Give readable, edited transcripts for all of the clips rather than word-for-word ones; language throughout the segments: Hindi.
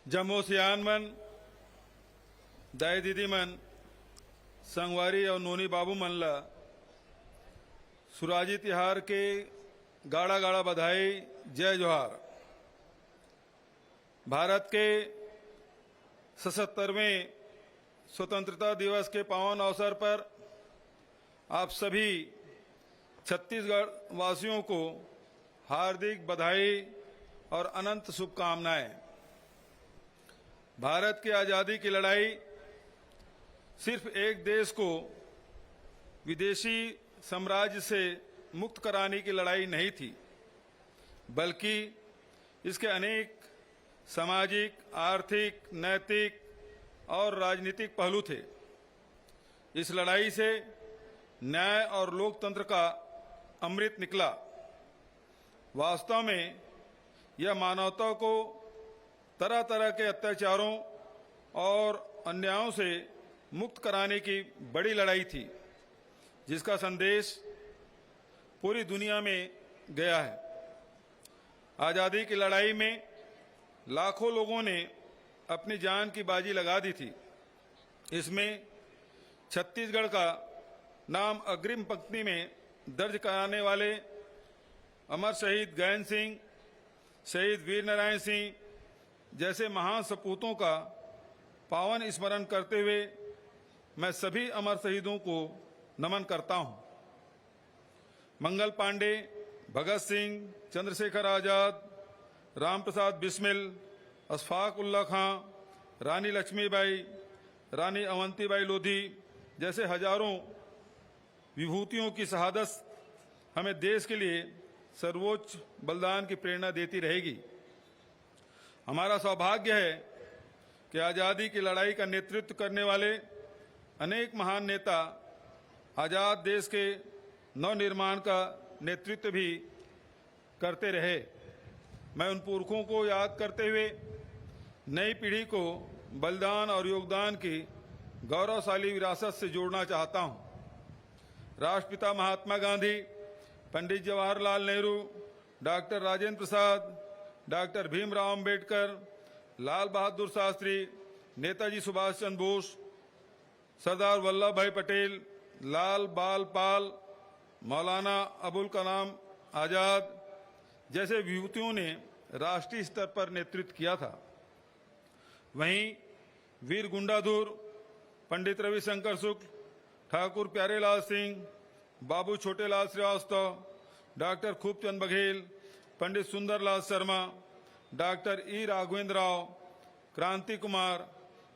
जम्मू सियानमन दाई दीदी मन संगवारी और नोनी बाबू मन ला सुराजी तिहार के गाड़ा गाड़ा बधाई, जय जोहार। भारत के 77वें स्वतंत्रता दिवस के पावन अवसर पर आप सभी छत्तीसगढ़ वासियों को हार्दिक बधाई और अनंत शुभकामनाएं। भारत की आज़ादी की लड़ाई सिर्फ एक देश को विदेशी साम्राज्य से मुक्त कराने की लड़ाई नहीं थी, बल्कि इसके अनेक सामाजिक, आर्थिक, नैतिक और राजनीतिक पहलू थे। इस लड़ाई से न्याय और लोकतंत्र का अमृत निकला। वास्तव में यह मानवता को तरह तरह के अत्याचारों और अन्यायों से मुक्त कराने की बड़ी लड़ाई थी, जिसका संदेश पूरी दुनिया में गया है। आज़ादी की लड़ाई में लाखों लोगों ने अपनी जान की बाजी लगा दी थी। इसमें छत्तीसगढ़ का नाम अग्रिम पंक्ति में दर्ज कराने वाले अमर शहीद गैन सिंह, शहीद वीर नारायण सिंह जैसे महान सपूतों का पावन स्मरण करते हुए मैं सभी अमर शहीदों को नमन करता हूं। मंगल पांडे, भगत सिंह, चंद्रशेखर आजाद, रामप्रसाद बिस्मिल, अशफाक उल्ला खां, रानी लक्ष्मीबाई, रानी अवंतीबाई लोधी जैसे हजारों विभूतियों की शहादत हमें देश के लिए सर्वोच्च बलिदान की प्रेरणा देती रहेगी। हमारा सौभाग्य है कि आज़ादी की लड़ाई का नेतृत्व करने वाले अनेक महान नेता आज़ाद देश के नवनिर्माण का नेतृत्व भी करते रहे। मैं उन पुरखों को याद करते हुए नई पीढ़ी को बलिदान और योगदान की गौरवशाली विरासत से जोड़ना चाहता हूं। राष्ट्रपिता महात्मा गांधी, पंडित जवाहरलाल नेहरू, डॉक्टर राजेंद्र प्रसाद, डॉक्टर भीमराव अंबेडकर, लाल बहादुर शास्त्री, नेताजी सुभाष चंद्र बोस, सरदार वल्लभ भाई पटेल, लाल बाल पाल, मौलाना अबुल कलाम आजाद जैसे विभूतियों ने राष्ट्रीय स्तर पर नेतृत्व किया था। वहीं वीर गुंडाधुर, पंडित रविशंकर शुक्ल, ठाकुर प्यारेलाल सिंह, बाबू छोटेलाल श्रीवास्तव, डॉक्टर खूबचंद बघेल, पंडित सुंदरलाल शर्मा, डॉक्टर ई राघवेंद्र राव, क्रांति कुमार,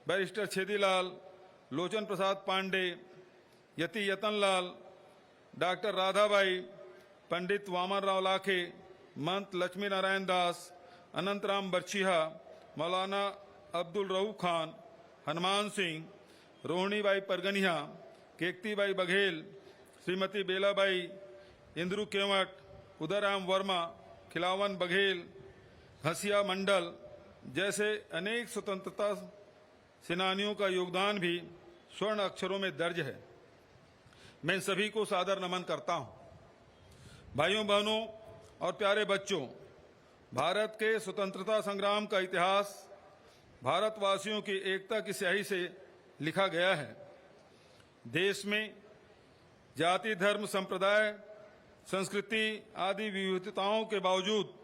बैरिस्टर छेदीलाल, लोचन प्रसाद पांडे, यति यतनलाल, डॉक्टर राधाबाई, पंडित वामन राव लाखे, महंत लक्ष्मी नारायण दास, अनंतराम बरछिया, मौलाना अब्दुल रऊफ खान, हनुमान सिंह, रोहिणीबाई परगनिया, केकतीबाई बघेल, श्रीमती बेलाबाई, इंद्रू केवट, उदयराम वर्मा, खिलावन बघेल, हंसिया मंडल जैसे अनेक स्वतंत्रता सेनानियों का योगदान भी स्वर्ण अक्षरों में दर्ज है। मैं इन सभी को सादर नमन करता हूं। भाइयों बहनों और प्यारे बच्चों, भारत के स्वतंत्रता संग्राम का इतिहास भारतवासियों की एकता की स्याही से लिखा गया है। देश में जाति, धर्म, संप्रदाय, संस्कृति आदि विविधताओं के बावजूद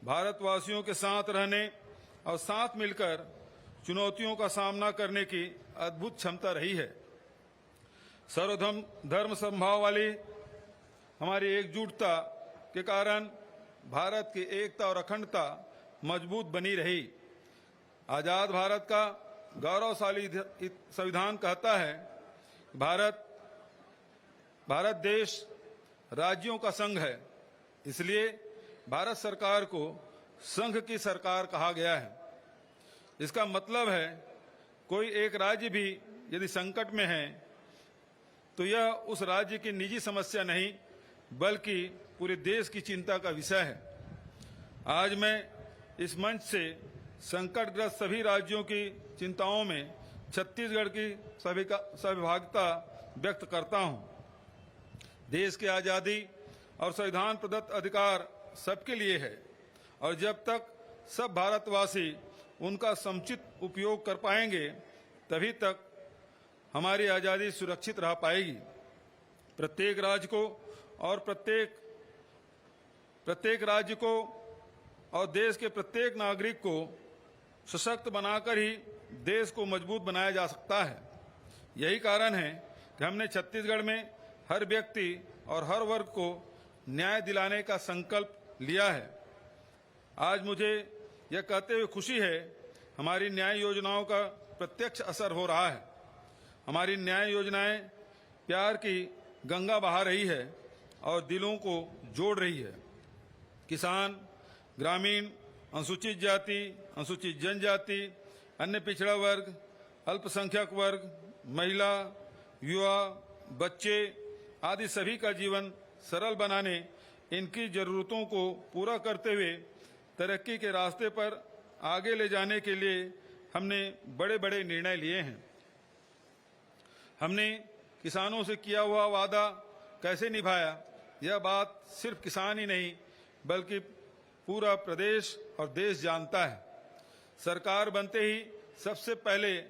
भारतवासियों के साथ रहने और साथ मिलकर चुनौतियों का सामना करने की अद्भुत क्षमता रही है। सर्वधर्म समभाव वाली हमारी एकजुटता के कारण भारत की एकता और अखंडता मजबूत बनी रही। आजाद भारत का गौरवशाली संविधान कहता है, भारत देश राज्यों का संघ है, इसलिए भारत सरकार को संघ की सरकार कहा गया है। इसका मतलब है कोई एक राज्य भी यदि संकट में है तो यह उस राज्य की निजी समस्या नहीं, बल्कि पूरे देश की चिंता का विषय है। आज मैं इस मंच से संकटग्रस्त सभी राज्यों की चिंताओं में छत्तीसगढ़ की सहभागिता व्यक्त करता हूं। देश की आज़ादी और संविधान प्रदत्त अधिकार सबके लिए है और जब तक सब भारतवासी उनका समुचित उपयोग कर पाएंगे, तभी तक हमारी आज़ादी सुरक्षित रह पाएगी। प्रत्येक राज्य को और प्रत्येक राज्य को और देश के प्रत्येक नागरिक को सशक्त बनाकर ही देश को मजबूत बनाया जा सकता है। यही कारण है कि हमने छत्तीसगढ़ में हर व्यक्ति और हर वर्ग को न्याय दिलाने का संकल्प लिया है। आज मुझे यह कहते हुए खुशी है, हमारी न्याय योजनाओं का प्रत्यक्ष असर हो रहा है। हमारी न्याय योजनाएं प्यार की गंगा बहा रही है और दिलों को जोड़ रही है। किसान, ग्रामीण, अनुसूचित जाति, अनुसूचित जनजाति, अन्य पिछड़ा वर्ग, अल्पसंख्यक वर्ग, महिला, युवा, बच्चे आदि सभी का जीवन सरल बनाने, इनकी जरूरतों को पूरा करते हुए तरक्की के रास्ते पर आगे ले जाने के लिए हमने बड़े बड़े निर्णय लिए हैं। हमने किसानों से किया हुआ वादा कैसे निभाया, यह बात सिर्फ किसान ही नहीं बल्कि पूरा प्रदेश और देश जानता है। सरकार बनते ही सबसे पहले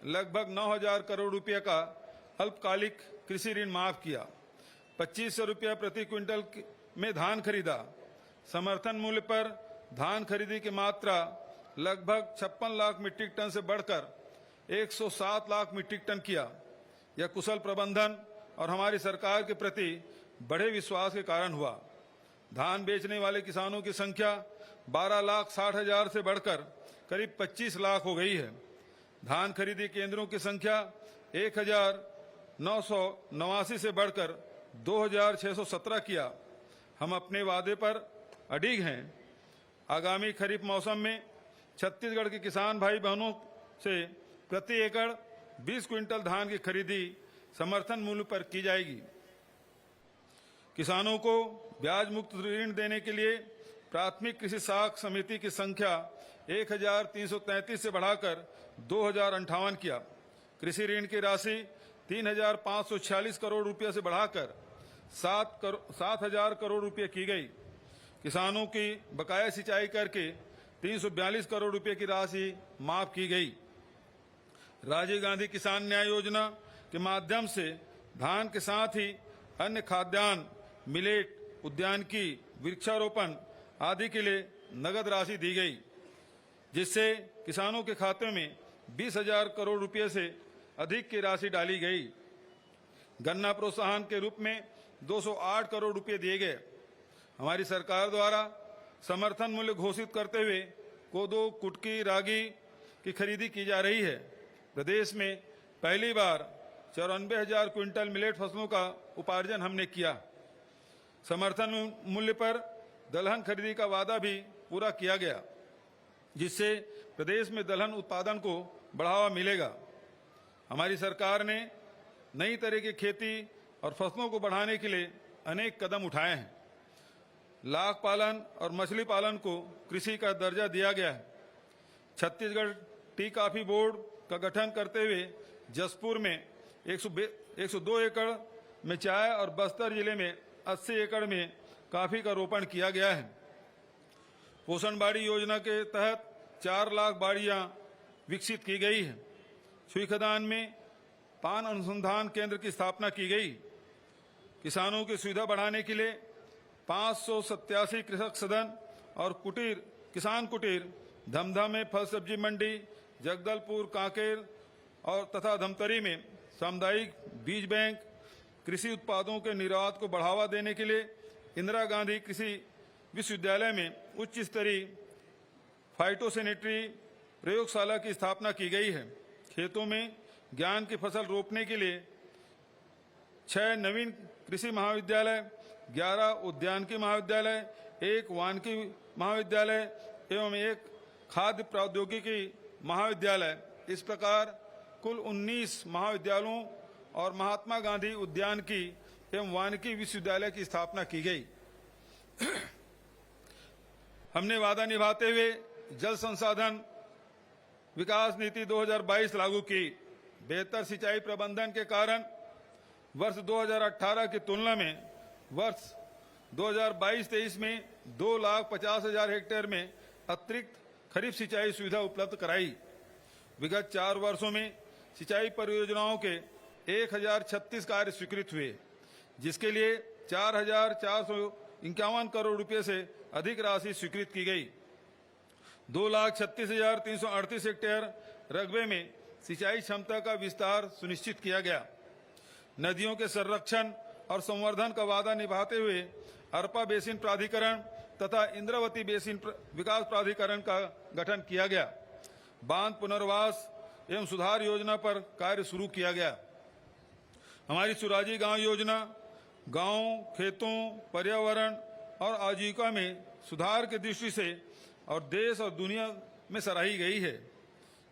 लगभग 9,000 करोड़ रुपए का अल्पकालिक कृषि ऋण माफ किया, 2500 रुपया प्रति क्विंटल में धान खरीदा, समर्थन मूल्य पर धान खरीदी की मात्रा लगभग 56 लाख मीट्रिक टन से बढ़कर 107 लाख मीट्रिक टन किया। यह कुशल प्रबंधन और हमारी सरकार के प्रति बड़े विश्वास के कारण हुआ। धान बेचने वाले किसानों की संख्या 12,60,000 से बढ़कर करीब 25 लाख हो गई है। धान खरीदी केंद्रों की संख्या 1,989 से बढ़कर 2,617 किया। हम अपने वादे पर अडिग हैं। आगामी खरीफ मौसम में छत्तीसगढ़ के किसान भाई बहनों से प्रति एकड़ 20 क्विंटल धान की खरीदी समर्थन मूल्य पर की जाएगी। किसानों को ब्याज मुक्त ऋण देने के लिए प्राथमिक कृषि साख समिति की संख्या 1,333 से बढ़ाकर 2,058 किया। कृषि ऋण की राशि 3,546 करोड़ रुपये से बढ़ाकर 7,000 करोड़ रुपये की गई। किसानों की बकाया सिंचाई करके 342 करोड़ रुपये की राशि माफ की गई। राजीव गांधी किसान न्याय योजना के माध्यम से धान के साथ ही अन्य खाद्यान्न, मिलेट, उद्यानिकी, वृक्षारोपण आदि के लिए नगद राशि दी गई, जिससे किसानों के खाते में 20,000 करोड़ रुपये से अधिक की राशि डाली गई। गन्ना प्रोत्साहन के रूप में 208 करोड़ रुपये दिए गए। हमारी सरकार द्वारा समर्थन मूल्य घोषित करते हुए कोदो, कुटकी, रागी की खरीदी की जा रही है। प्रदेश में पहली बार 94,000 क्विंटल मिलेट फसलों का उपार्जन हमने किया। समर्थन मूल्य पर दलहन खरीदी का वादा भी पूरा किया गया, जिससे प्रदेश में दलहन उत्पादन को बढ़ावा मिलेगा। हमारी सरकार ने नई तरह की खेती और फसलों को बढ़ाने के लिए अनेक कदम उठाए हैं। लाख पालन और मछली पालन को कृषि का दर्जा दिया गया है। छत्तीसगढ़ टी कॉफी बोर्ड का गठन करते हुए जसपुर में 102 एकड़ में चाय और बस्तर जिले में 80 एकड़ में कॉफी का रोपण किया गया है। पोषण बाड़ी योजना के तहत 4 लाख बाड़ियां विकसित की गई है। सुईखदान में पान अनुसंधान केंद्र की स्थापना की गई। किसानों की सुविधा बढ़ाने के लिए 587 कृषक सदन और किसान कुटीर धमधा में फल सब्जी मंडी, जगदलपुर, कांकेर और तथा धमतरी में सामुदायिक बीज बैंक, कृषि उत्पादों के निर्यात को बढ़ावा देने के लिए इंदिरा गांधी कृषि विश्वविद्यालय में उच्च स्तरीय फाइटोसैनिटरी प्रयोगशाला की स्थापना की गई है। खेतों में ज्ञान की फसल रोपने के लिए 6 नवीन कृषि महाविद्यालय, 11 उद्यानिकी महाविद्यालय, 1 वानिकी महाविद्यालय एवं 1 खाद्य प्रौद्योगिकी महाविद्यालय, इस प्रकार कुल 19 महाविद्यालयों और महात्मा गांधी उद्यानिकी एवं वानिकी विश्वविद्यालय की स्थापना की गई। हमने वादा निभाते हुए जल संसाधन विकास नीति 2022 लागू की। बेहतर सिंचाई प्रबंधन के कारण वर्ष 2018 की तुलना में वर्ष 2022-23 में 2,50,000 हेक्टेयर में अतिरिक्त खरीफ सिंचाई सुविधा उपलब्ध कराई। विगत 4 वर्षों में सिंचाई परियोजनाओं के 1036 कार्य स्वीकृत हुए, जिसके लिए 4,451 करोड़ रुपए से अधिक राशि स्वीकृत की गई। 2,36,338 हेक्टेयर रकबे में सिंचाई क्षमता का विस्तार सुनिश्चित किया गया। नदियों के संरक्षण और संवर्धन का वादा निभाते हुए अरपा बेसिन प्राधिकरण तथा इंद्रावती बेसिन विकास प्राधिकरण का गठन किया गया। बांध पुनर्वास एवं सुधार योजना पर कार्य शुरू किया गया। हमारी सुराजी गांव योजना गांव, खेतों, पर्यावरण और आजीविका में सुधार की दृष्टि से और देश और दुनिया में सराही गई है।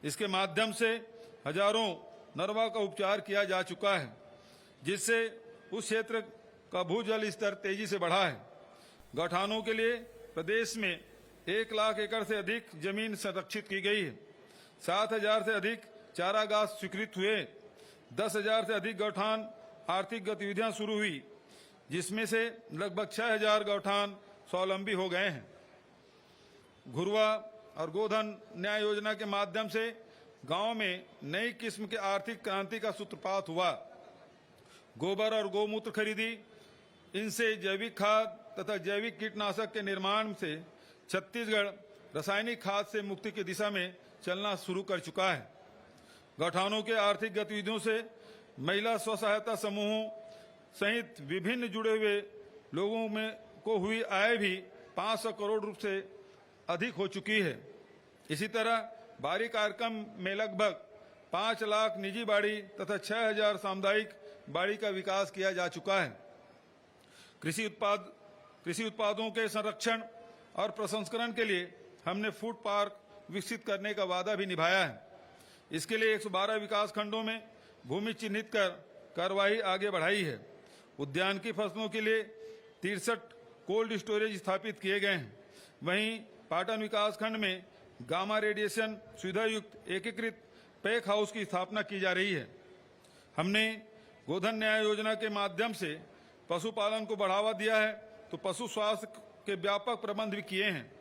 इसके माध्यम से हजारों नरवा का उपचार किया जा चुका है, जिससे उस क्षेत्र का भूजल स्तर तेजी से बढ़ा है। गौठानों के लिए प्रदेश में 1 लाख एकड़ से अधिक जमीन संरक्षित की गई है। 7,000 से अधिक चारागाह स्वीकृत हुए। 10,000 से अधिक गौठान आर्थिक गतिविधियां शुरू हुई, जिसमें से लगभग 6,000 गौठान स्वावलंबी हो गए हैं। घुरवा और गोधन न्याय योजना के माध्यम से गांव में नई किस्म के आर्थिक क्रांति का सूत्रपात हुआ। गोबर और गौमूत्र खरीदी, इनसे जैविक खाद तथा जैविक कीटनाशक के निर्माण से छत्तीसगढ़ रासायनिक खाद से मुक्ति की दिशा में चलना शुरू कर चुका है। गौठानों के आर्थिक गतिविधियों से महिला स्व सहायता समूहों सहित विभिन्न जुड़े हुए लोगों में को हुई आय भी 500 करोड़ रुपए से अधिक हो चुकी है। इसी तरह बाड़ी कार्यक्रम में लगभग 5 लाख निजी बाड़ी तथा 6,000 सामुदायिक बाड़ी का विकास किया जा चुका है। कृषि उत्पादों के संरक्षण और प्रसंस्करण के लिए हमने फूड पार्क विकसित करने का वादा भी निभाया है। इसके लिए 112 विकास खंडों में भूमि चिन्हित कर कार्यवाही आगे बढ़ाई है। उद्यान की फसलों के लिए 63 कोल्ड स्टोरेज स्थापित किए गए हैं। वहीं पाटन विकास खंड में गामा रेडिएशन सुविधा युक्त एकीकृत पैक हाउस की स्थापना की जा रही है। हमने गोधन न्याय योजना के माध्यम से पशुपालन को बढ़ावा दिया है, तो पशु स्वास्थ्य के व्यापक प्रबंध भी किए हैं।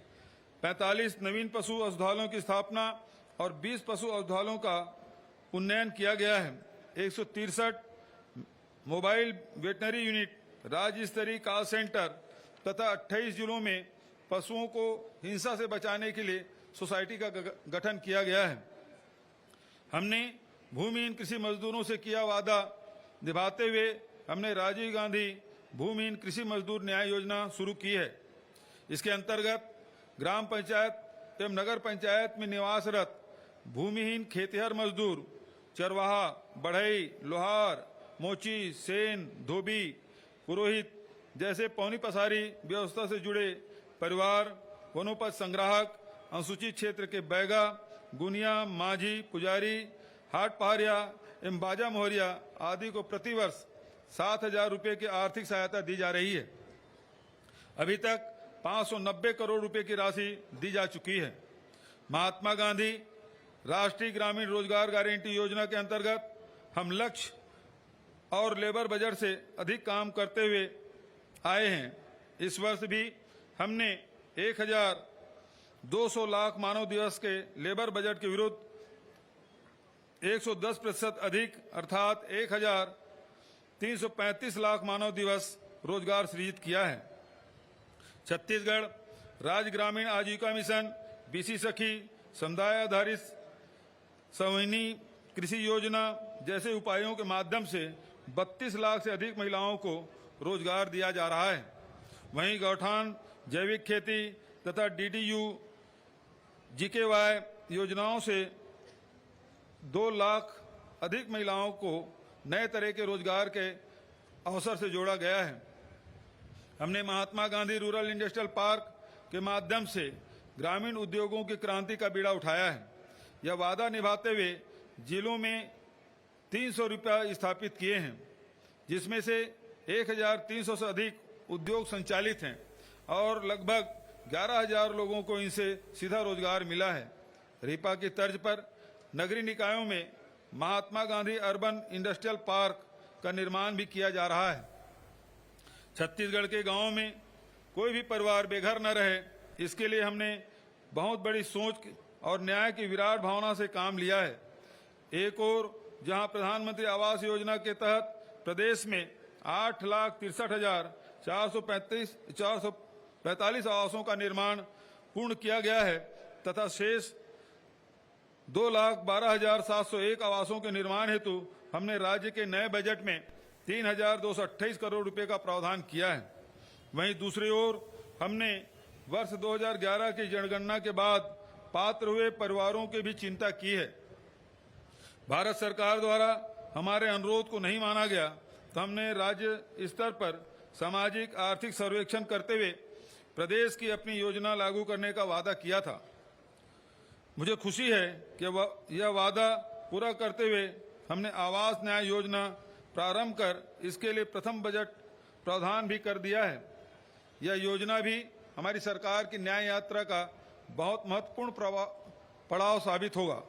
45 नवीन पशु अस्पतालों की स्थापना और 20 पशु अस्पतालों का उन्नयन किया गया है। 163 मोबाइल वेटनरी यूनिट, राज्य स्तरीय कॉल सेंटर तथा 28 जिलों में पशुओं को हिंसा से बचाने के लिए सोसाइटी का गठन किया गया है। हमने भूमिहीन कृषि मजदूरों से किया वादा निभाते हुए हमने राजीव गांधी भूमिहीन कृषि मजदूर न्याय योजना शुरू की है। इसके अंतर्गत ग्राम पंचायत एवं नगर पंचायत में निवासरत भूमिहीन खेतिहर मजदूर, चरवाहा, बढ़ई, लोहार, मोची, सेन, धोबी, पुरोहित जैसे पौनी पसारी व्यवस्था से जुड़े परिवार, वनोपज संग्राहक, अनुसूचित क्षेत्र के बैगा, गुनिया, माझी, पुजारी, हाट पहाड़िया एवं बाजा मोहरिया आदि को प्रतिवर्ष 7,000 रुपये की आर्थिक सहायता दी जा रही है। अभी तक 590 करोड़ रुपए की राशि दी जा चुकी है। महात्मा गांधी राष्ट्रीय ग्रामीण रोजगार गारंटी योजना के अंतर्गत हम लक्ष्य और लेबर बजट से अधिक काम करते हुए आए हैं। इस वर्ष भी हमने 1,200 लाख मानव दिवस के लेबर बजट के विरुद्ध 110% अधिक अर्थात 1,335 लाख मानव दिवस रोजगार सृजित किया है। छत्तीसगढ़ राज्य ग्रामीण आजीविका मिशन, बीसी सखी, समुदाय आधारित संवाहिनी कृषि योजना जैसे उपायों के माध्यम से 32 लाख से अधिक महिलाओं को रोजगार दिया जा रहा है। वहीं गौठान, जैविक खेती तथा डीडीयू जीकेवाई योजनाओं से 2 लाख अधिक महिलाओं को नए तरह के रोजगार के अवसर से जोड़ा गया है। हमने Mahatma Gandhi rural industrial park के माध्यम से ग्रामीण उद्योगों की क्रांति का बीड़ा उठाया है। यह वादा निभाते हुए जिलों में 300 रुपये स्थापित किए हैं, जिसमें से 1,300 से अधिक उद्योग संचालित हैं और लगभग 11,000 लोगों को इनसे सीधा रोजगार मिला है। रीपा की तर्ज पर नगरीय निकायों में Mahatma Gandhi urban industrial park का निर्माण भी किया जा रहा है। छत्तीसगढ़ के गांवों में कोई भी परिवार बेघर न रहे, इसके लिए हमने बहुत बड़ी सोच और न्याय की विराट भावना से काम लिया है। एक और जहां प्रधानमंत्री आवास योजना के तहत प्रदेश में 8,63,445 आवासों का निर्माण पूर्ण किया गया है तथा शेष 2,12,701 आवासों के निर्माण हेतु हमने राज्य के नए बजट में 3,228 करोड़ रुपए का प्रावधान किया है। वहीं दूसरी ओर हमने वर्ष 2011 की जनगणना के बाद पात्र हुए परिवारों की भी चिंता की है। भारत सरकार द्वारा हमारे अनुरोध को नहीं माना गया तो हमने राज्य स्तर पर सामाजिक आर्थिक सर्वेक्षण करते हुए प्रदेश की अपनी योजना लागू करने का वादा किया था। मुझे खुशी है कि यह वादा पूरा करते हुए हमने आवास न्याय योजना प्रारंभ कर इसके लिए प्रथम बजट प्रावधान भी कर दिया है। यह योजना भी हमारी सरकार की न्याय यात्रा का बहुत महत्वपूर्ण पड़ाव साबित होगा।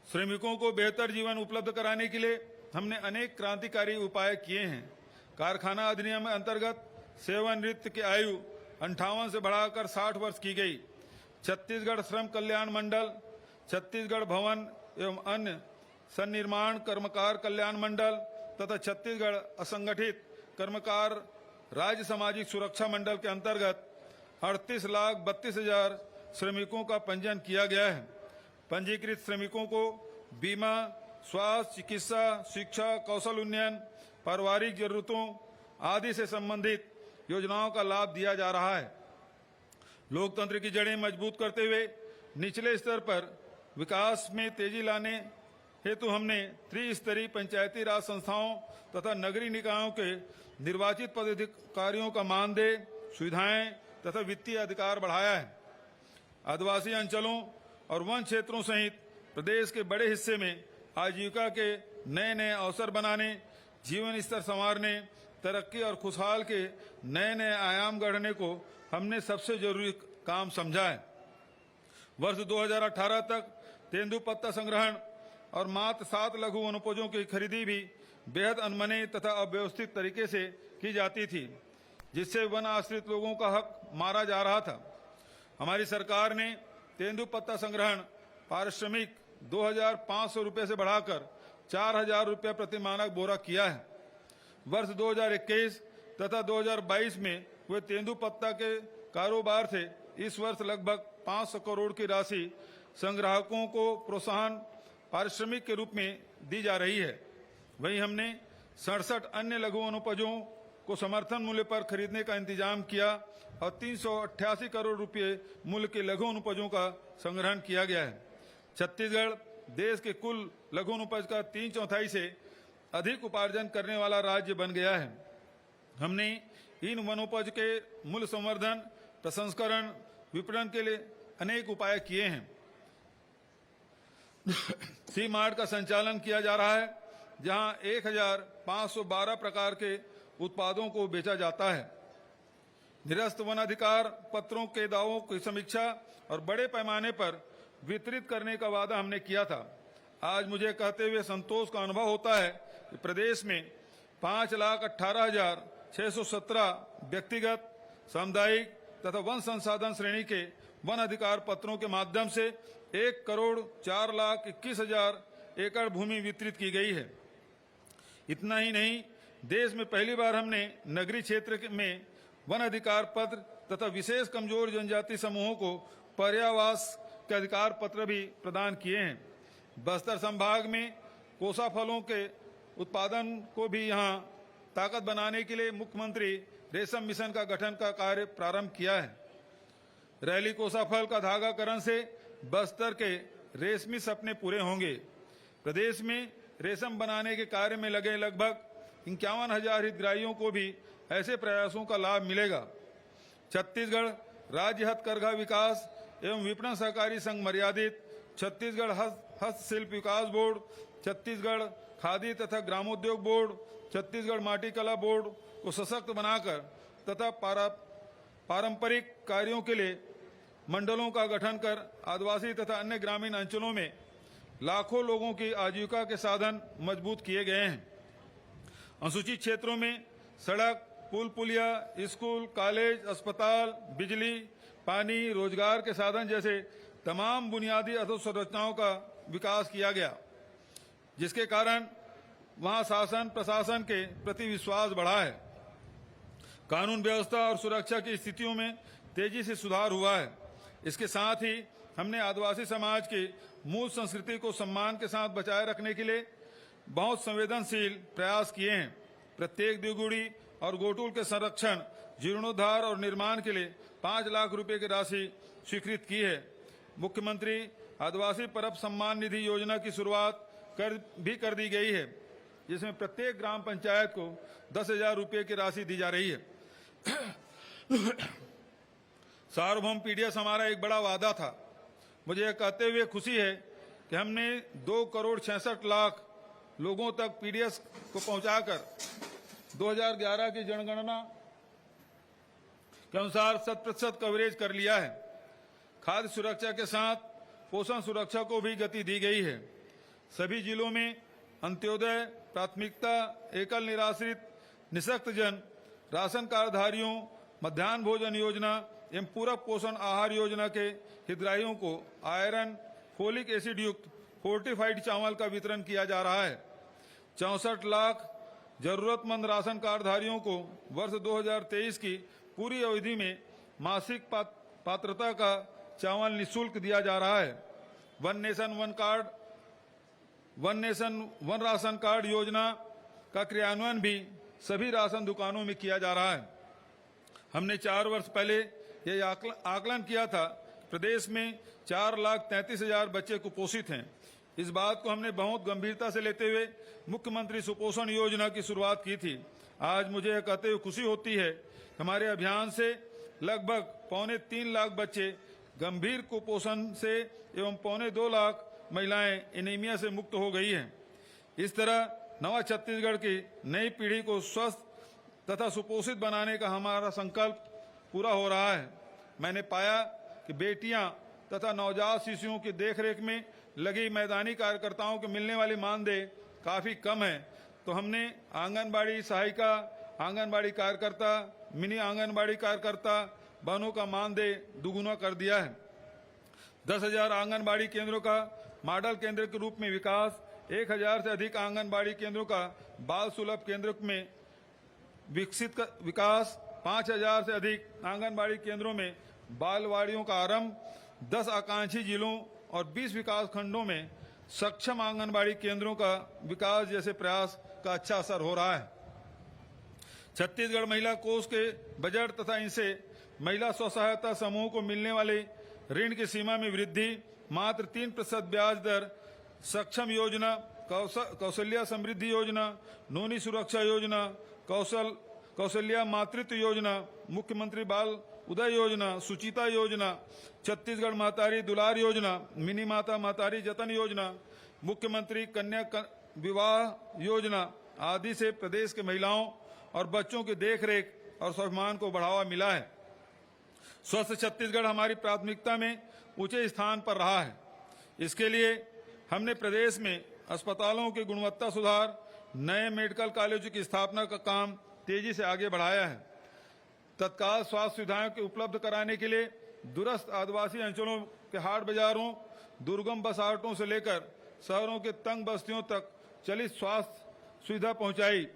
श्रमिकों को बेहतर जीवन उपलब्ध कराने के लिए हमने अनेक क्रांतिकारी उपाय किए हैं। कारखाना अधिनियम अंतर्गत सेवानिवृत्ति की आयु 58 से बढ़ाकर 60 वर्ष की गई। छत्तीसगढ़ श्रम कल्याण मंडल, छत्तीसगढ़ भवन एवं अन्य सन्निर्माण कर्मकार कल्याण मंडल तथा छत्तीसगढ़ असंगठित कर्मकार राज्य सामाजिक सुरक्षा मंडल के अंतर्गत 38,32,000 श्रमिकों का पंजीयन किया गया है। पंजीकृत श्रमिकों को बीमा, स्वास्थ्य, चिकित्सा, शिक्षा, कौशल उन्नयन, पारिवारिक जरूरतों आदि से संबंधित योजनाओं का लाभ दिया जा रहा है। लोकतंत्र की जड़ें मजबूत करते हुए निचले स्तर पर विकास में तेजी लाने हेतु हमने त्रिस्तरीय पंचायती राज संस्थाओं तथा नगरीय निकायों के निर्वाचित पदाधिकारियों का मानदेय, सुविधाएं तथा वित्तीय अधिकार बढ़ाया है। आदिवासी अंचलों और वन क्षेत्रों सहित प्रदेश के बड़े हिस्से में आजीविका के नए नए अवसर बनाने, जीवन स्तर संवारने, तरक्की और खुशहाल के नए नए आयाम गढ़ने को हमने सबसे जरूरी काम समझा है। वर्ष 2018 तक तेंदुपत्ता संग्रहण और मात्र 7 लघु वनोपजों की खरीदी भी बेहद अनमने तथा अव्यवस्थित तरीके से की जाती थी, जिससे वन आश्रित लोगों का हक मारा जा रहा था। हमारी सरकार ने तेंदुपत्ता संग्रहण पारिश्रमिक 2,500 रुपये से बढ़ाकर 4,000 रुपये प्रति मानक बोरा किया है। वर्ष 2021 तथा 2022 में हुए तेंदुपत्ता के कारोबार से इस वर्ष लगभग 500 करोड़ की राशि संग्राहकों को प्रोत्साहन पारिश्रमिक के रूप में दी जा रही है। वहीं हमने 67 अन्य लघु वनोपजों को समर्थन मूल्य पर खरीदने का इंतजाम किया और 388 करोड़ रुपए मूल्य के लघु वनोपजों का संग्रहण किया गया है। छत्तीसगढ़ देश के कुल लघु वनोपज का 3/4 से अधिक उपार्जन करने वाला राज्य बन गया है। हमने इन वनोपज के मूल्य संवर्धन, प्रसंस्करण, विपणन के लिए अनेक उपाय किए हैं। सी मार्ट का संचालन किया जा रहा है, जहां 1,512 प्रकार के उत्पादों को बेचा जाता है। निरस्त वन अधिकार पत्रों के दावों की समीक्षा और बड़े पैमाने पर वितरित करने का वादा हमने किया था। आज मुझे कहते हुए संतोष का अनुभव होता है कि प्रदेश में 5,18,617 व्यक्तिगत, सामुदायिक तथा वन संसाधन श्रेणी के वन अधिकार पत्रों के माध्यम से 1,04,21,000 एकड़ भूमि वितरित की गई है। इतना ही नहीं, देश में पहली बार हमने नगरीय क्षेत्र में वन अधिकार पत्र तथा विशेष कमजोर जनजाति समूहों को पर्यावास के अधिकार पत्र भी प्रदान किए हैं। बस्तर संभाग में कोसा फलों के उत्पादन को भी यहां ताकत बनाने के लिए मुख्यमंत्री रेशम मिशन का गठन का कार्य प्रारंभ किया है। रैली कोसा फल का धागाकरण से बस्तर के रेशमी सपने पूरे होंगे। प्रदेश में रेशम बनाने के कार्य में लगे लगभग 51,000 हितग्राहियों को भी ऐसे प्रयासों का लाभ मिलेगा। छत्तीसगढ़ राज्य हथकरघा विकास एवं विपणन सहकारी संघ मर्यादित, छत्तीसगढ़ हस्तशिल्प विकास बोर्ड, छत्तीसगढ़ खादी तथा ग्रामोद्योग बोर्ड, छत्तीसगढ़ माटी कला बोर्ड को सशक्त बनाकर तथा पारंपरिक कार्यों के लिए मंडलों का गठन कर आदिवासी तथा अन्य ग्रामीण अंचलों में लाखों लोगों की आजीविका के साधन मजबूत किए गए हैं। अनुसूचित क्षेत्रों में सड़क, पुल पुलिया, स्कूल, कॉलेज, अस्पताल, बिजली, पानी, रोजगार के साधन जैसे तमाम बुनियादी अधोसंरचनाओं का विकास किया गया, जिसके कारण वहां शासन प्रशासन के प्रति विश्वास बढ़ा है। कानून व्यवस्था और सुरक्षा की स्थितियों में तेजी से सुधार हुआ है। इसके साथ ही हमने आदिवासी समाज की मूल संस्कृति को सम्मान के साथ बचाए रखने के लिए बहुत संवेदनशील प्रयास किए हैं। प्रत्येक द्विगुड़ी और गोटुल के संरक्षण, जीर्णोद्धार और निर्माण के लिए 5 लाख रुपए की राशि स्वीकृत की है। मुख्यमंत्री आदिवासी परब सम्मान निधि योजना की शुरुआत कर दी गई है, जिसमें प्रत्येक ग्राम पंचायत को 10,000 रुपये की राशि दी जा रही है। सार्वभौम पीडीएस हमारा एक बड़ा वादा था। मुझे यह कहते हुए खुशी है कि हमने 2,66,00,000 लोगों तक पीडीएस को पहुंचाकर 2011 की जनगणना के अनुसार 100% कवरेज कर लिया है। खाद्य सुरक्षा के साथ पोषण सुरक्षा को भी गति दी गई है। सभी जिलों में अंत्योदय, प्राथमिकता, एकल निराश्रित, निःशक्त जन, राशन कार्डधारियों, मध्याह्न भोजन योजना एवं पूरक पोषण आहार योजना के हितग्राहियों को आयरन, फोलिक एसिड युक्त फोर्टिफाइड चावल का वितरण किया जा रहा है। 64 लाख जरूरतमंद राशन कार्डधारियों को वर्ष 2023 की पूरी अवधि में मासिक पात्रता का चावल निःशुल्क दिया जा रहा है। One nation one ration card योजना का क्रियान्वयन भी सभी राशन दुकानों में किया जा रहा है। हमने 4 वर्ष पहले यह आकलन किया था, प्रदेश में 4,33,000 बच्चे कुपोषित हैं। इस बात को हमने बहुत गंभीरता से लेते हुए मुख्यमंत्री सुपोषण योजना की शुरुआत की थी। आज मुझे यह कहते हुए खुशी होती है, हमारे अभियान से लगभग 3.25 लाख बच्चे गंभीर कुपोषण से एवं 2.25 लाख महिलाएं एनीमिया से मुक्त हो गई हैं। इस तरह नवा छत्तीसगढ़ की नई पीढ़ी को स्वस्थ तथा सुपोषित बनाने का हमारा संकल्प पूरा हो रहा है। मैंने पाया कि बेटियां तथा नवजात शिशुओं की देखरेख में लगी मैदानी कार्यकर्ताओं को मिलने वाली मानदेय काफी कम है, तो हमने आंगनबाड़ी सहायिका, आंगनबाड़ी कार्यकर्ता, मिनी आंगनबाड़ी कार्यकर्ता बहनों का मानदेय दुगुना कर दिया है। 10,000 आंगनबाड़ी केंद्रों का मॉडल केंद्र के रूप में विकास, 1,000 से अधिक आंगनबाड़ी केंद्रों का बाल सुलभ केंद्र में विकसित विकास, 5,000 से अधिक आंगनबाड़ी केंद्रों में बालवाड़ियों का आरंभ, 10 आकांक्षी जिलों और 20 विकास खंडों में सक्षम आंगनबाड़ी केंद्रों का विकास जैसे प्रयास का अच्छा असर हो रहा है। छत्तीसगढ़ महिला कोष के बजट तथा इनसे महिला स्व सहायता समूह को मिलने वाले ऋण की सीमा में वृद्धि, मात्र 3% ब्याज दर, सक्षम योजना, कौशल्या समृद्धि योजना, नोनी सुरक्षा योजना, कौशल्या मातृत्व योजना, मुख्यमंत्री बाल उदय योजना, सुचिता योजना, छत्तीसगढ़ महतारी दुलार योजना, मिनी माता महतारी जतन योजना, मुख्यमंत्री कन्या विवाह योजना आदि से प्रदेश के महिलाओं और बच्चों की देखरेख और स्वाभिमान को बढ़ावा मिला है। स्वस्थ छत्तीसगढ़ हमारी प्राथमिकता में ऊंचे स्थान पर रहा है। इसके लिए हमने प्रदेश में अस्पतालों की गुणवत्ता सुधार, नए मेडिकल कॉलेजों की स्थापना का काम तेजी से आगे बढ़ाया है। तत्काल स्वास्थ्य सुविधाओं के उपलब्ध कराने के लिए दूरस्थ आदिवासी अंचलों के हाट बाजारों, दुर्गम बसाहटों से लेकर शहरों के तंग बस्तियों तक चलित स्वास्थ्य सुविधा पहुंचाई।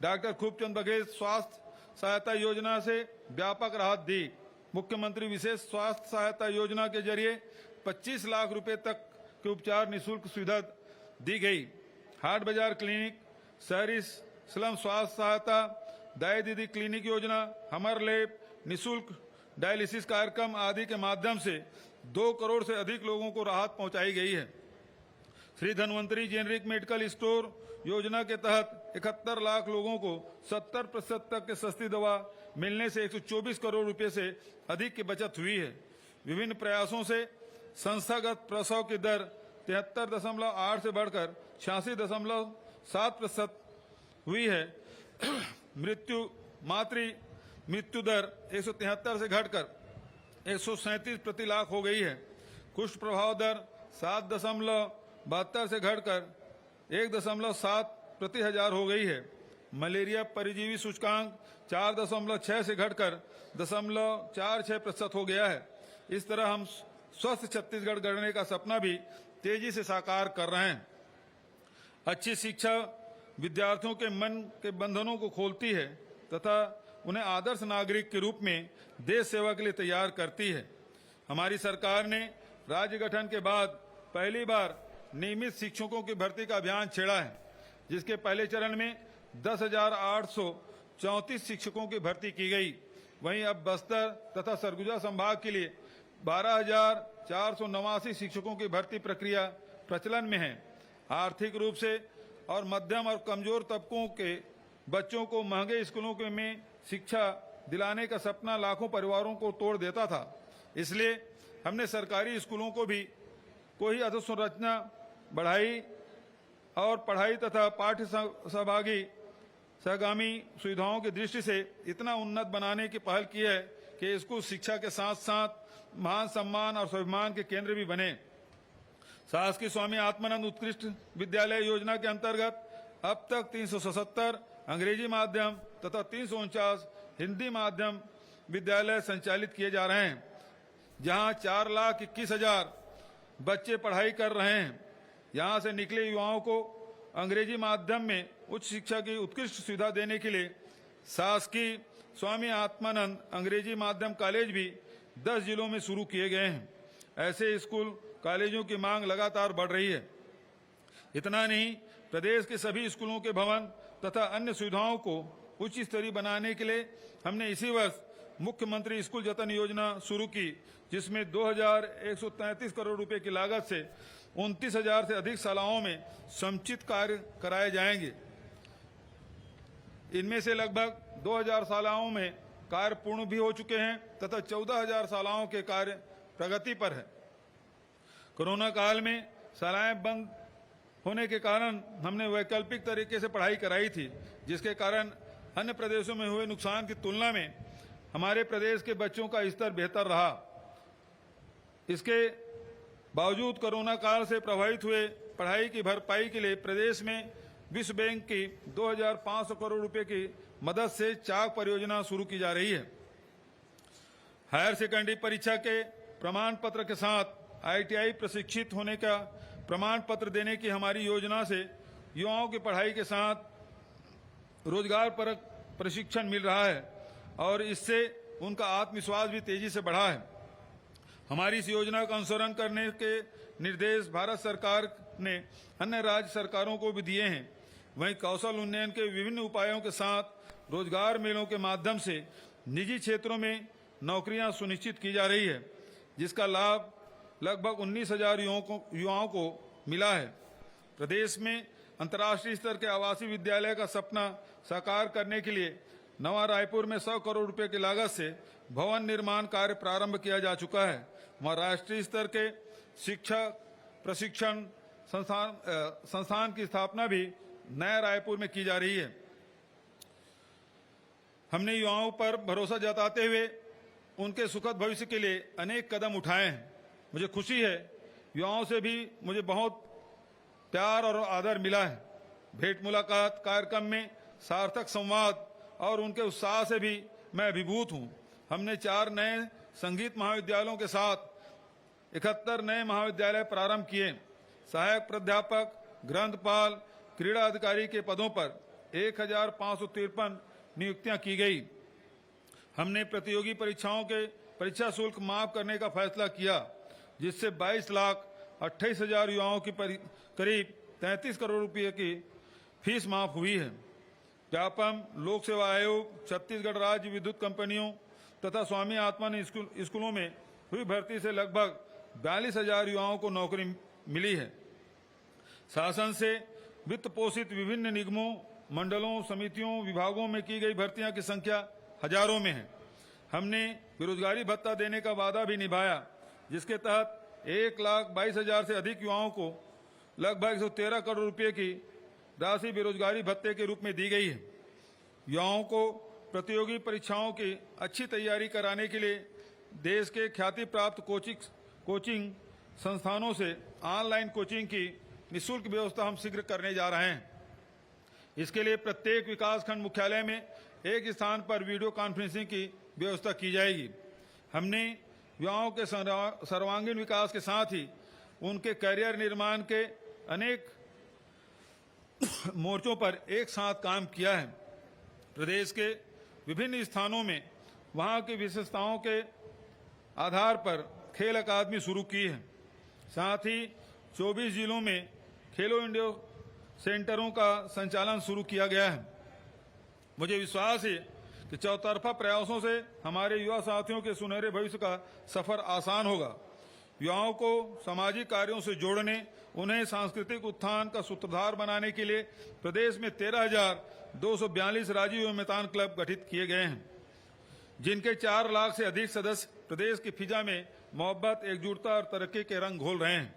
डॉक्टर खूबचंद बघेल स्वास्थ्य सहायता योजना से व्यापक राहत दी। मुख्यमंत्री विशेष स्वास्थ्य सहायता योजना के जरिए 25 लाख रुपए तक के उपचार निःशुल्क सुविधा दी गई। हाट बाजार क्लिनिक, शहरी स्लम स्वास्थ्य सहायता, दाई दीदी क्लिनिक योजना, हमर लैब, निःशुल्क डायलिसिस कार्यक्रम आदि के माध्यम से 2 करोड़ से अधिक लोगों को राहत पहुंचाई गई है। Shri Dhanvantari generic medical store योजना के तहत 71 लाख लोगों को 70% तक के सस्ती दवा मिलने से 124 करोड़ रुपए से अधिक की बचत हुई है। विभिन्न प्रयासों से संस्थागत प्रसव की दर 73.8 से बढ़कर 86.7% हुई है। मृत्यु दर 173 से घटकर 137 प्रति लाख हो गई है। कुष्ठ प्रभाव दर 7.72 से घटकर 1.7 प्रति हजार हो गई है। मलेरिया परिजीवी सूचकांक 4.6 से घटकर 0.46% हो गया है। इस तरह हम स्वस्थ छत्तीसगढ़ गढ़ने का सपना भी तेजी से साकार कर रहे हैं। अच्छी शिक्षा विद्यार्थियों के मन के बंधनों को खोलती है तथा उन्हें आदर्श नागरिक के रूप में देश सेवा के लिए तैयार करती है। हमारी सरकार ने राज्य गठन के बाद पहली बार नियमित शिक्षकों की भर्ती का अभियान छेड़ा है, जिसके पहले चरण में 10,834 शिक्षकों की भर्ती की गई। वहीं अब बस्तर तथा सरगुजा संभाग के लिए 12,489 शिक्षकों की भर्ती प्रक्रिया प्रचलन में है। आर्थिक रूप से और मध्यम और कमजोर तबकों के बच्चों को महंगे स्कूलों में शिक्षा दिलाने का सपना लाखों परिवारों को तोड़ देता था। इसलिए हमने सरकारी स्कूलों को ही अधोसंरचना बढ़ाई और पढ़ाई तथा पाठ्य सहगामी सुविधाओं की दृष्टि से इतना उन्नत बनाने की पहल की है कि स्कूल शिक्षा के साथ साथ महान सम्मान और स्वाभिमान के केंद्र भी बने। शासकीय स्वामी आत्मानंद उत्कृष्ट विद्यालय योजना के अंतर्गत अब तक 377 अंग्रेजी माध्यम तथा 349 हिंदी माध्यम विद्यालय संचालित किए जा रहे हैं, जहां 4,21,000 बच्चे पढ़ाई कर रहे हैं। यहां से निकले युवाओं को अंग्रेजी माध्यम में उच्च शिक्षा की उत्कृष्ट सुविधा देने के लिए शासकीय स्वामी आत्मानंद अंग्रेजी माध्यम कॉलेज भी 10 जिलों में शुरू किए गए हैं। ऐसे स्कूल कॉलेजों की मांग लगातार बढ़ रही है। इतना नहीं, प्रदेश के सभी स्कूलों के भवन तथा अन्य सुविधाओं को उच्च स्तरीय बनाने के लिए हमने इसी वर्ष मुख्यमंत्री स्कूल जतन योजना शुरू की, जिसमें 2,133 करोड़ रुपए की लागत से 29,000 से अधिक शालाओं में समुचित कार्य कराए जाएंगे। इनमें से लगभग 2,000 शालाओं में कार्य पूर्ण भी हो चुके हैं तथा 14,000 शालाओं के कार्य प्रगति पर है। कोरोना काल में शालाएं बंद होने के कारण हमने वैकल्पिक तरीके से पढ़ाई कराई थी, जिसके कारण अन्य प्रदेशों में हुए नुकसान की तुलना में हमारे प्रदेश के बच्चों का स्तर बेहतर रहा। इसके बावजूद कोरोना काल से प्रभावित हुए पढ़ाई की भरपाई के लिए प्रदेश में विश्व बैंक की 2,500 करोड़ रुपए की मदद से चाक परियोजना शुरू की जा रही है। हायर सेकेंडरी परीक्षा के प्रमाण पत्र के साथ ITI प्रशिक्षित होने का प्रमाण पत्र देने की हमारी योजना से युवाओं की पढ़ाई के साथ रोजगार परक प्रशिक्षण मिल रहा है और इससे उनका आत्मविश्वास भी तेजी से बढ़ा है। हमारी इस योजना का अनुसरण करने के निर्देश भारत सरकार ने अन्य राज्य सरकारों को भी दिए हैं। वहीं कौशल उन्नयन के विभिन्न उपायों के साथ रोजगार मेलों के माध्यम से निजी क्षेत्रों में नौकरियां सुनिश्चित की जा रही है, जिसका लाभ लगभग 19,000 युवाओं को मिला है। प्रदेश में अंतर्राष्ट्रीय स्तर के आवासीय विद्यालय का सपना साकार करने के लिए नवा रायपुर में 100 करोड़ रुपए की लागत से भवन निर्माण कार्य प्रारंभ किया जा चुका है। वहां राष्ट्रीय स्तर के शिक्षा प्रशिक्षण संस्थान की स्थापना भी नया रायपुर में की जा रही है। हमने युवाओं पर भरोसा जताते हुए उनके सुखद भविष्य के लिए अनेक कदम उठाए हैं। मुझे खुशी है, युवाओं से भी मुझे बहुत प्यार और आदर मिला है। भेंट मुलाकात कार्यक्रम में सार्थक संवाद और उनके उत्साह से भी मैं अभिभूत हूं। हमने 4 नए संगीत महाविद्यालयों के साथ 71 नए महाविद्यालय प्रारंभ किए। सहायक प्राध्यापक, ग्रंथपाल, क्रीड़ा अधिकारी के पदों पर 1,553 नियुक्तियां की गई। हमने प्रतियोगी परीक्षाओं के परीक्षा शुल्क माफ करने का फैसला किया, जिससे 22,28,000 युवाओं की करीब 33 करोड़ रुपए की फीस माफ हुई है। व्यापम, लोक सेवा आयोग, छत्तीसगढ़ राज्य विद्युत कंपनियों तथा स्वामी आत्मानंद स्कूलों में हुई भर्ती से लगभग 42,000 युवाओं को नौकरी मिली है। शासन से वित्त पोषित विभिन्न निगमों, मंडलों, समितियों, विभागों में की गई भर्तियां की संख्या हजारों में है। हमने बेरोजगारी भत्ता देने का वादा भी निभाया, जिसके तहत 1,22,000 से अधिक युवाओं को लगभग 113 करोड़ रुपए की राशि बेरोजगारी भत्ते के रूप में दी गई है। युवाओं को प्रतियोगी परीक्षाओं की अच्छी तैयारी कराने के लिए देश के ख्याति प्राप्त कोचिंग संस्थानों से ऑनलाइन कोचिंग की निःशुल्क व्यवस्था हम शीघ्र करने जा रहे हैं। इसके लिए प्रत्येक विकासखंड मुख्यालय में एक स्थान पर वीडियो कॉन्फ्रेंसिंग की व्यवस्था की जाएगी। हमने युवाओं के सर्वांगीण विकास के साथ ही उनके करियर निर्माण के अनेक मोर्चों पर एक साथ काम किया है। प्रदेश के विभिन्न स्थानों में वहां की विशेषताओं के आधार पर खेल अकादमी शुरू की है। साथ ही 24 जिलों में खेलो इंडिया सेंटरों का संचालन शुरू किया गया है। मुझे विश्वास है कि चौतरफा प्रयासों से हमारे युवा साथियों के सुनहरे भविष्य का सफर आसान होगा। युवाओं को सामाजिक कार्यों से जोड़ने, उन्हें सांस्कृतिक उत्थान का सूत्रधार बनाने के लिए प्रदेश में 13,242 राजीव एवं मैदान क्लब गठित किए गए हैं, जिनके 4 लाख से अधिक सदस्य प्रदेश की फिजा में मोहब्बत, एकजुटता और तरक्की के रंग घोल रहे हैं।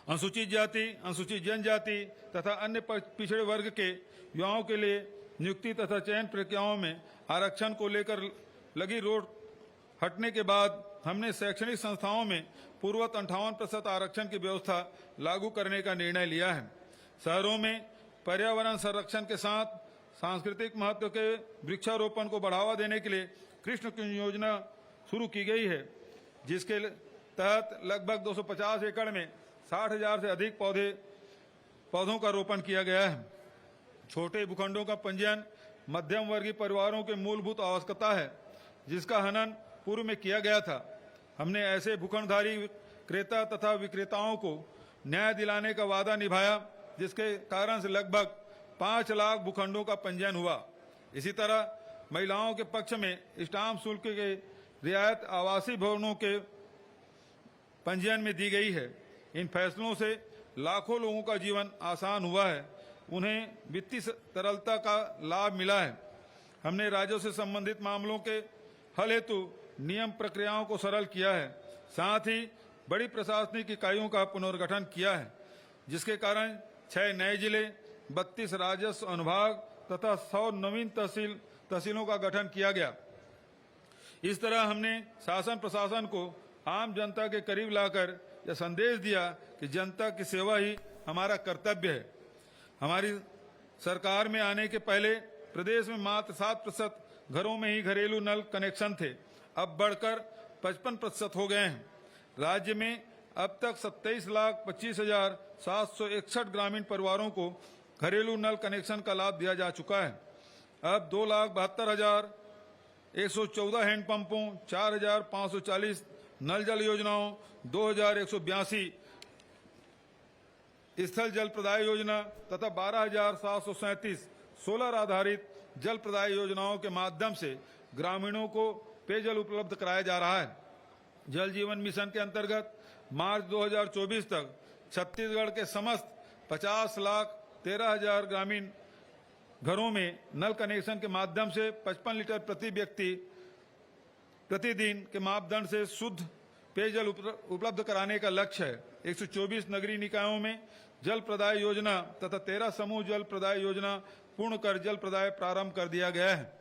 अनुसूचित जाति, अनुसूचित जनजाति तथा अन्य पिछड़े वर्ग के युवाओं के लिए नियुक्ति तथा चयन प्रक्रियाओं में आरक्षण को लेकर लगी रोक हटने के बाद हमने शैक्षणिक संस्थाओं में पूर्ववत 58% आरक्षण की व्यवस्था लागू करने का निर्णय लिया है। शहरों में पर्यावरण संरक्षण के साथ सांस्कृतिक महत्व के वृक्षारोपण को बढ़ावा देने के लिए कृष्ण कुंज योजना शुरू की गई है, जिसके तहत लगभग 250 एकड़ में 60,000 से अधिक पौधों का रोपण किया गया है। छोटे भूखंडों का पंजीयन मध्यम वर्गीय परिवारों की मूलभूत आवश्यकता है, जिसका हनन पूर्व में किया गया था। हमने ऐसे भूखंडधारी क्रेता तथा विक्रेताओं को न्याय दिलाने का वादा निभाया, जिसके कारण से लगभग 5 लाख भूखंडों का पंजीयन हुआ। इसी तरह महिलाओं के पक्ष में स्टाम्प शुल्क के रियायत आवासीय भवनों के पंजीयन में दी गई है। इन फैसलों से लाखों लोगों का जीवन आसान हुआ है, उन्हें वित्तीय तरलता का लाभ मिला है। हमने राज्यों से संबंधित मामलों के हल हेतु नियम प्रक्रियाओं को सरल किया है। साथ ही बड़ी प्रशासनिक इकाइयों का पुनर्गठन किया है, जिसके कारण 6 नए जिले, 32 राजस्व अनुभाग तथा 100 नवीन तहसीलों का गठन किया गया। इस तरह हमने शासन प्रशासन को आम जनता के करीब लाकर यह संदेश दिया कि जनता की सेवा ही हमारा कर्तव्य है। हमारी सरकार में आने के पहले प्रदेश में मात्र 7% घरों में ही घरेलू नल कनेक्शन थे, अब बढ़कर 55% हो गए हैं। राज्य में अब तक 27,25,761 ग्रामीण परिवारों को घरेलू नल कनेक्शन का लाभ दिया जा चुका है। अब 2,72,114 हैंडपंपों, 4,540 नल जल योजनाओं, 2,182 स्थल जल प्रदाय योजना तथा 12,737 सोलर आधारित जल प्रदाय योजनाओं के माध्यम से ग्रामीणों को पेयजल उपलब्ध कराया जा रहा है। जल जीवन मिशन के अंतर्गत मार्च 2024 तक छत्तीसगढ़ के समस्त 50,13,000 ग्रामीण घरों में नल कनेक्शन के माध्यम से 55 लीटर प्रति व्यक्ति प्रतिदिन के मापदंड से शुद्ध पेयजल उपलब्ध कराने का लक्ष्य है। 124 नगरीय निकायों में जल प्रदाय योजना तथा 13 समूह जल प्रदाय योजना पूर्ण कर जल प्रदाय प्रारंभ कर दिया गया है।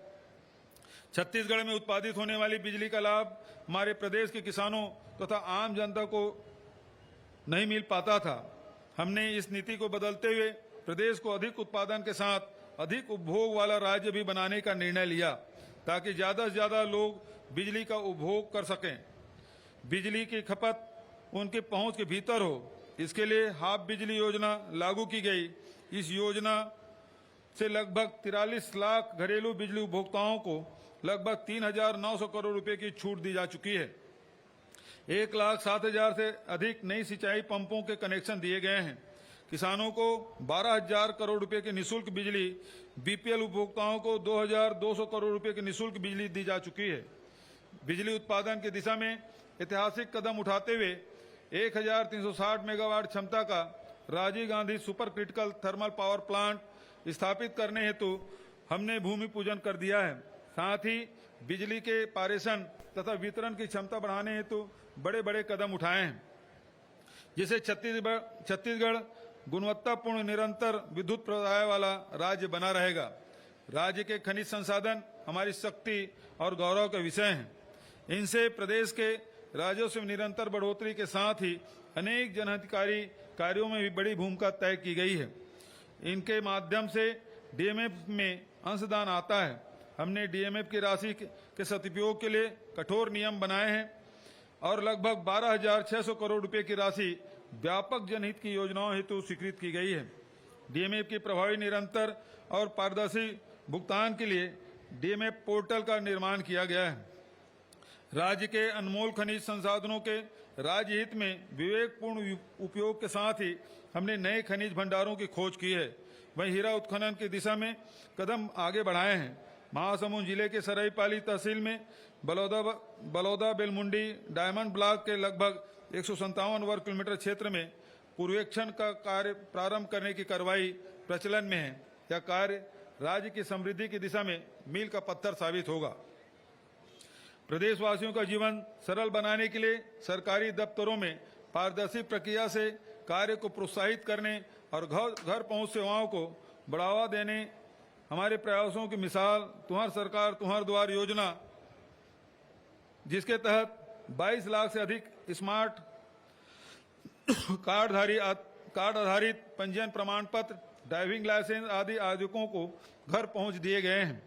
छत्तीसगढ़ में उत्पादित होने वाली बिजली का लाभ हमारे प्रदेश के किसानों तथा आम जनता को नहीं मिल पाता था। हमने इस नीति को बदलते हुए प्रदेश को अधिक उत्पादन के साथ अधिक उपभोग वाला राज्य भी बनाने का निर्णय लिया, ताकि ज्यादा से ज्यादा लोग बिजली का उपभोग कर सकें, बिजली की खपत उनके पहुंच के भीतर हो। इसके लिए हाफ बिजली योजना लागू की गई। इस योजना से लगभग 43 लाख घरेलू बिजली उपभोक्ताओं को लगभग 3,900 करोड़ रुपए की छूट दी जा चुकी है। 1,07,000 से अधिक नई सिंचाई पंपों के कनेक्शन दिए गए हैं। किसानों को 12,000 करोड़ रुपए की निःशुल्क बिजली, बीपीएल उपभोक्ताओं को 2,200 करोड़ रुपए की निःशुल्क बिजली दी जा चुकी है। बिजली उत्पादन की दिशा में ऐतिहासिक कदम उठाते हुए 1,360 मेगावाट क्षमता का Rajiv Gandhi super critical thermal power plant स्थापित करने हेतु हमने भूमि पूजन कर दिया है। साथ ही बिजली के पारेषण तथा वितरण की क्षमता बढ़ाने हेतु बड़े बड़े कदम उठाए हैं, जिससे छत्तीसगढ़ गुणवत्तापूर्ण निरंतर विद्युत प्रदाय वाला राज्य बना रहेगा। राज्य के खनिज संसाधन हमारी शक्ति और गौरव का विषय हैं। इनसे प्रदेश के राजस्व में निरंतर बढ़ोतरी के साथ ही अनेक जनहितकारी कार्यों में भी बड़ी भूमिका तय की गई है। इनके माध्यम से डीएमएफ में अंशदान आता है। हमने डीएमएफ की राशि के सदुपयोग के लिए कठोर नियम बनाए हैं और लगभग 12,600 करोड़ रुपए की राशि व्यापक जनहित की योजनाओं हेतु स्वीकृत की गई है। डीएमएफ की प्रभावी, निरंतर और पारदर्शी भुगतान के लिए डीएमएफ पोर्टल का निर्माण किया गया है। राज्य के अनमोल खनिज संसाधनों के राज्य हित में विवेकपूर्ण उपयोग के साथ ही हमने नए खनिज भंडारों की खोज की है। वहीं हीरा उत्खनन की दिशा में कदम आगे बढ़ाए हैं। महासमुंद जिले के सरायपाली तहसील में बलौदा बेलमुंडी डायमंड ब्लॉक के लगभग 157 वर्ग किलोमीटर क्षेत्र में पूर्वेक्षण का कार्य प्रारंभ करने की कार्रवाई प्रचलन में है। यह कार्य राज्य की समृद्धि की दिशा में मील का पत्थर साबित होगा। प्रदेशवासियों का जीवन सरल बनाने के लिए सरकारी दफ्तरों में पारदर्शी प्रक्रिया से कार्य को प्रोत्साहित करने और घर पहुंच सेवाओं को बढ़ावा देने हमारे प्रयासों की मिसाल तुम्हारी सरकार तुम्हारे द्वार योजना, जिसके तहत 22 लाख से अधिक स्मार्ट कार्ड आधारित पंजीयन प्रमाण पत्र, ड्राइविंग लाइसेंस आदि आवेदकों को घर पहुंच दिए गए हैं।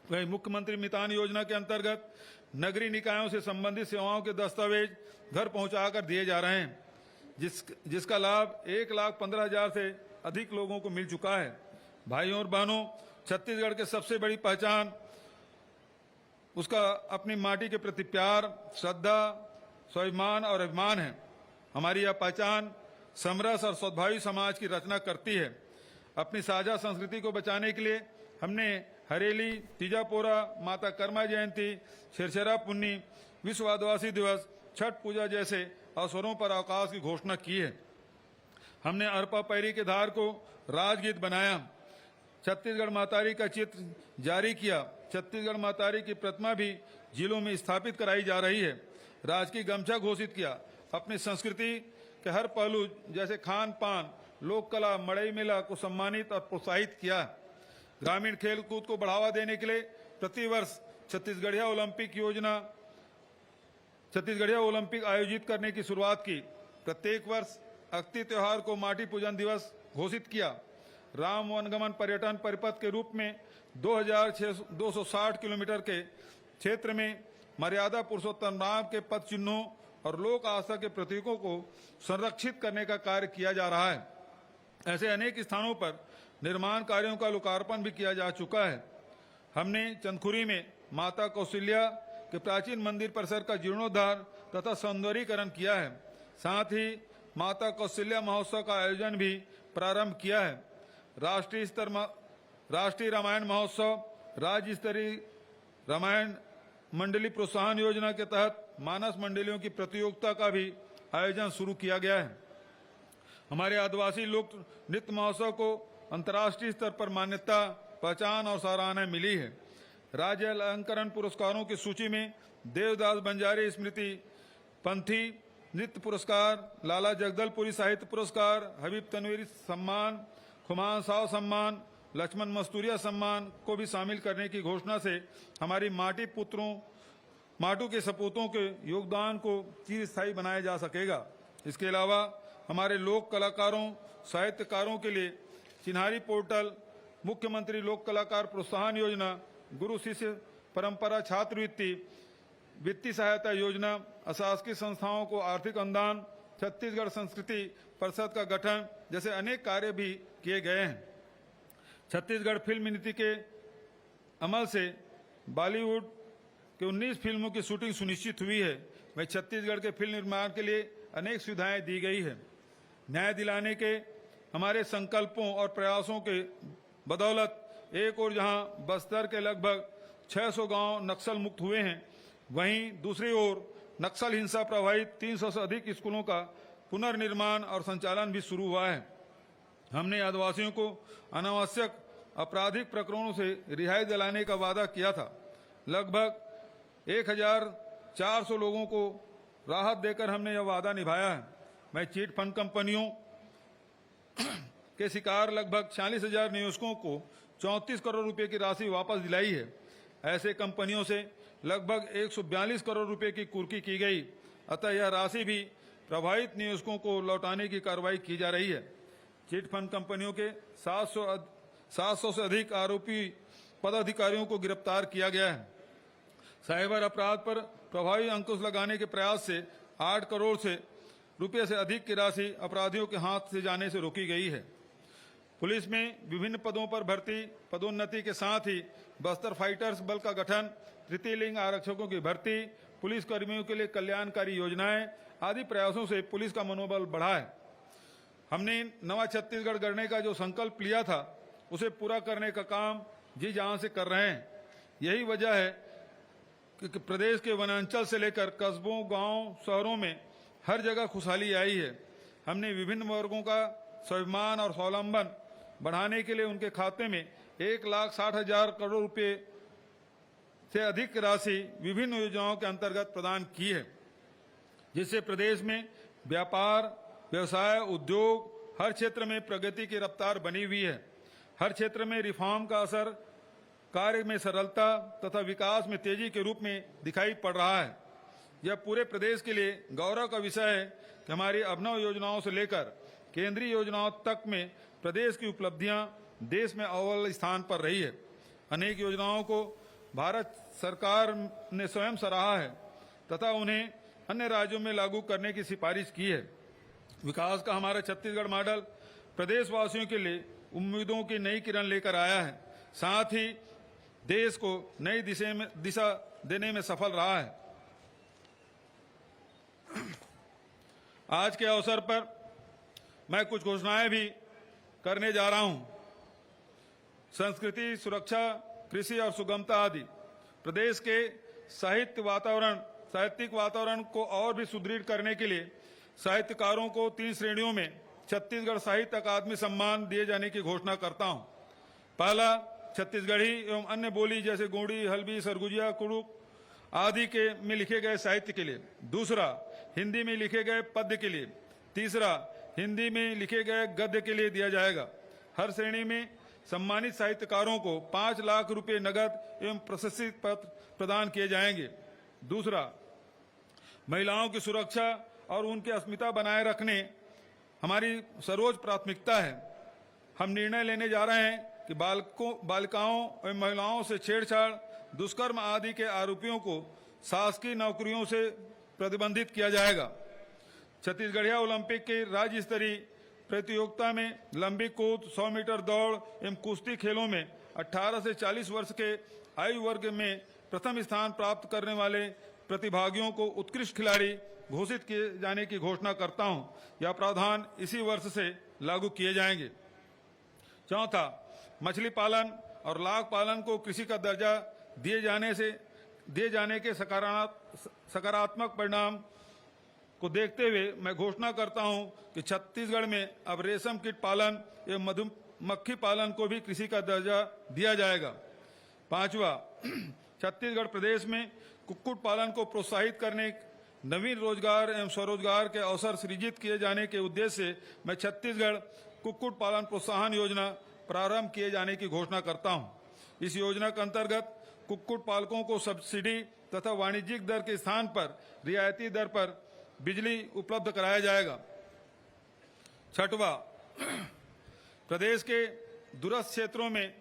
वहीं मुख्यमंत्री मितान योजना के अंतर्गत नगरीय निकायों से संबंधित सेवाओं के दस्तावेज घर पहुंचाकर दिए जा रहे हैं, जिसका लाभ 1,15,000 से अधिक लोगों को मिल चुका है। भाइयों और बहनों, छत्तीसगढ़ के सबसे बड़ी पहचान उसका अपनी माटी के प्रति प्यार, श्रद्धा, स्वाभिमान और अभिमान है। हमारी यह पहचान समरस और सद्भावी समाज की रचना करती है। अपनी साझा संस्कृति को बचाने के लिए हमने हरेली, तीजापोरा, माता कर्मा जयंती, छिरछरा पुन्नी, विश्व आदिवासी दिवस, छठ पूजा जैसे अवसरों पर अवकाश की घोषणा की है। हमने अरपा पैरी के धार को राजगीत बनाया, छत्तीसगढ़ मातारी का चित्र जारी किया। छत्तीसगढ़ मातारी की प्रतिमा भी जिलों में स्थापित कराई जा रही है। राजकीय गमछा घोषित किया। अपनी संस्कृति के हर पहलू जैसे खान पान, लोक कला, मड़ई मेला को सम्मानित और प्रोत्साहित किया। ग्रामीण खेल कूद को बढ़ावा देने के लिए प्रतिवर्ष छत्तीसगढ़िया ओलंपिक आयोजित करने की शुरुआत की। प्रत्येक वर्ष अक्ति त्योहार को माटी पूजन दिवस घोषित किया। राम वनगमन पर्यटन परिपथ के रूप में 2,260 किलोमीटर के क्षेत्र में मर्यादा पुरुषोत्तम राम के पद चिन्हों और लोक आस्था के प्रतीकों को संरक्षित करने का कार्य किया जा रहा है। ऐसे अनेक स्थानों पर निर्माण कार्यों का लोकार्पण भी किया जा चुका है। हमने चंदखुरी में माता कौशल्या के प्राचीन मंदिर परिसर का जीर्णोद्धार तथा सौंदर्यीकरण किया है। साथ ही माता कौशल्या महोत्सव का आयोजन भी प्रारंभ किया है। राष्ट्रीय रामायण महोत्सव, राज्य स्तरीय रामायण मंडली प्रोत्साहन योजना के तहत मानस मंडलियों की प्रतियोगिता का भी आयोजन शुरू किया गया है। हमारे आदिवासी लोक नृत्य महोत्सव को अंतर्राष्ट्रीय स्तर पर मान्यता, पहचान और सराहना मिली है। राज्य अलंकरण पुरस्कारों की सूची में देवदास बंजारी स्मृति पंथी नृत्य पुरस्कार, लाला जगदलपुरी साहित्य पुरस्कार, हबीब तनवीर सम्मान, खुमान साव सम्मान, लक्ष्मण मस्तूरिया सम्मान को भी शामिल करने की घोषणा से हमारी माटू के सपूतों के योगदान को चिरस्थायी बनाया जा सकेगा। इसके अलावा हमारे लोक कलाकारों, साहित्यकारों के लिए चिन्हारी पोर्टल, मुख्यमंत्री लोक कलाकार प्रोत्साहन योजना, गुरु शिष्य परंपरा छात्रवृत्ति, वित्तीय सहायता योजना, अशासकीय संस्थाओं को आर्थिक अनुदान, छत्तीसगढ़ संस्कृति परिषद का गठन जैसे अनेक कार्य भी किए गए हैं। छत्तीसगढ़ फिल्म नीति के अमल से बॉलीवुड के 19 फिल्मों की शूटिंग सुनिश्चित हुई है। वहीं छत्तीसगढ़ के फिल्म निर्माण के लिए अनेक सुविधाएं दी गई है। न्याय दिलाने के हमारे संकल्पों और प्रयासों के बदौलत एक और जहां बस्तर के लगभग 600 गांव नक्सल मुक्त हुए हैं, वहीं दूसरी ओर नक्सल हिंसा प्रभावित 300 से अधिक स्कूलों का पुनर्निर्माण और संचालन भी शुरू हुआ है। हमने आदिवासियों को अनावश्यक आपराधिक प्रकरणों से रिहाई दिलाने का वादा किया था। लगभग 1,400 लोगों को राहत देकर हमने यह वादा निभाया है। मैं चिट फंड कंपनियों के शिकार लगभग 46,000 निवेशकों को 34 करोड़ रुपए की राशि वापस दिलाई है। ऐसे कंपनियों से लगभग 142 करोड़ रुपए की कुर्की की गई, अतः यह राशि भी प्रभावित निवेशकों को लौटाने की कार्रवाई की जा रही है। चिट फंड कंपनियों के 700 से अधिक आरोपी पदाधिकारियों को गिरफ्तार किया गया है। साइबर अपराध पर प्रभावी अंकुश लगाने के प्रयास से 8 करोड़ से रुपये से अधिक की राशि अपराधियों के हाथ से जाने से रोकी गई है। पुलिस में विभिन्न पदों पर भर्ती, पदोन्नति के साथ ही बस्तर फाइटर्स बल का गठन, तृतीय लिंग आरक्षकों की भर्ती, पुलिस कर्मियों के लिए कल्याणकारी योजनाएं आदि प्रयासों से पुलिस का मनोबल बढ़ा है। हमने नवा छत्तीसगढ़ गढ़ने का जो संकल्प लिया था उसे पूरा करने का काम जी जान से कर रहे हैं। यही वजह है कि प्रदेश के वनांचल से लेकर कस्बों, गांव, शहरों में हर जगह खुशहाली आई है। हमने विभिन्न वर्गों का स्वाभिमान और स्वावलंबन बढ़ाने के लिए उनके खाते में 1,60,000 करोड़ रुपए से अधिक राशि विभिन्न योजनाओं के अंतर्गत प्रदान की है, जिससे प्रदेश में व्यापार, व्यवसाय, उद्योग हर क्षेत्र में प्रगति की रफ्तार बनी हुई है। हर क्षेत्र में रिफॉर्म का असर कार्य में सरलता तथा विकास में तेजी के रूप में दिखाई पड़ रहा है। यह पूरे प्रदेश के लिए गौरव का विषय है कि हमारी अभिनव योजनाओं से लेकर केंद्रीय योजनाओं तक में प्रदेश की उपलब्धियां देश में अव्वल स्थान पर रही है। अनेक योजनाओं को भारत सरकार ने स्वयं सराहा है तथा उन्हें अन्य राज्यों में लागू करने की सिफारिश की है। विकास का हमारा छत्तीसगढ़ मॉडल प्रदेशवासियों के लिए उम्मीदों की नई किरण लेकर आया है, साथ ही देश को नई दिशा देने में सफल रहा है। आज के अवसर पर मैं कुछ घोषणाएं भी करने जा रहा हूं। संस्कृति, सुरक्षा, कृषि और सुगमता आदि प्रदेश के साहित्यिक वातावरण को और भी सुदृढ़ करने के लिए साहित्यकारों को 3 श्रेणियों में छत्तीसगढ़ साहित्य अकादमी सम्मान दिए जाने की घोषणा करता हूं। पहला, छत्तीसगढ़ी एवं अन्य बोली जैसे गोंडी, हल्बी, सरगुजिया, कुड़ुक आदि के में लिखे गए साहित्य के लिए। दूसरा, हिंदी में लिखे गए पद्य के लिए। तीसरा, हिंदी में लिखे गए गद्य के लिए दिया जाएगा। हर श्रेणी में सम्मानित साहित्यकारों को 5 लाख रुपए नगद एवं प्रशस्ति पत्र प्रदान किए जाएंगे। दूसरा, महिलाओं की सुरक्षा और उनकी अस्मिता बनाए रखने हमारी सर्वोच्च प्राथमिकता है। हम निर्णय लेने जा रहे हैं कि बालिकाओं एवं महिलाओं से छेड़छाड़, दुष्कर्म आदि के आरोपियों को शासकीय नौकरियों से प्रतिबंधित किया जाएगा। छत्तीसगढ़िया ओलंपिक के राज्य स्तरीय प्रतियोगिता में लंबी कूद, 100 मीटर दौड़ एवं कुश्ती खेलों में 18 से 40 वर्ष के आयु वर्ग में प्रथम स्थान प्राप्त करने वाले प्रतिभागियों को उत्कृष्ट खिलाड़ी घोषित किए जाने की घोषणा करता हूं। यह प्रावधान इसी वर्ष से लागू किए जाएंगे। चौथा, मछली पालन और लाख पालन को कृषि का दर्जा दिए जाने के सकारात्मक परिणाम को देखते हुए मैं घोषणा करता हूं कि छत्तीसगढ़ में अब रेशम कीट पालन एवं मधुमक्खी पालन को भी कृषि का दर्जा दिया जाएगा। पांचवा, छत्तीसगढ़ प्रदेश में कुक्कुट पालन को प्रोत्साहित करने, नवीन रोजगार एवं स्वरोजगार के अवसर सृजित किए जाने के उद्देश्य से मैं छत्तीसगढ़ कुक्कुट पालन प्रोत्साहन योजना प्रारंभ किए जाने की घोषणा करता हूं। इस योजना के अंतर्गत कुक्कुट पालकों को सब्सिडी तथा वाणिज्यिक दर के स्थान पर रियायती दर पर बिजली उपलब्ध कराया जाएगा। छठवां, प्रदेश के दूरस्थ क्षेत्रों में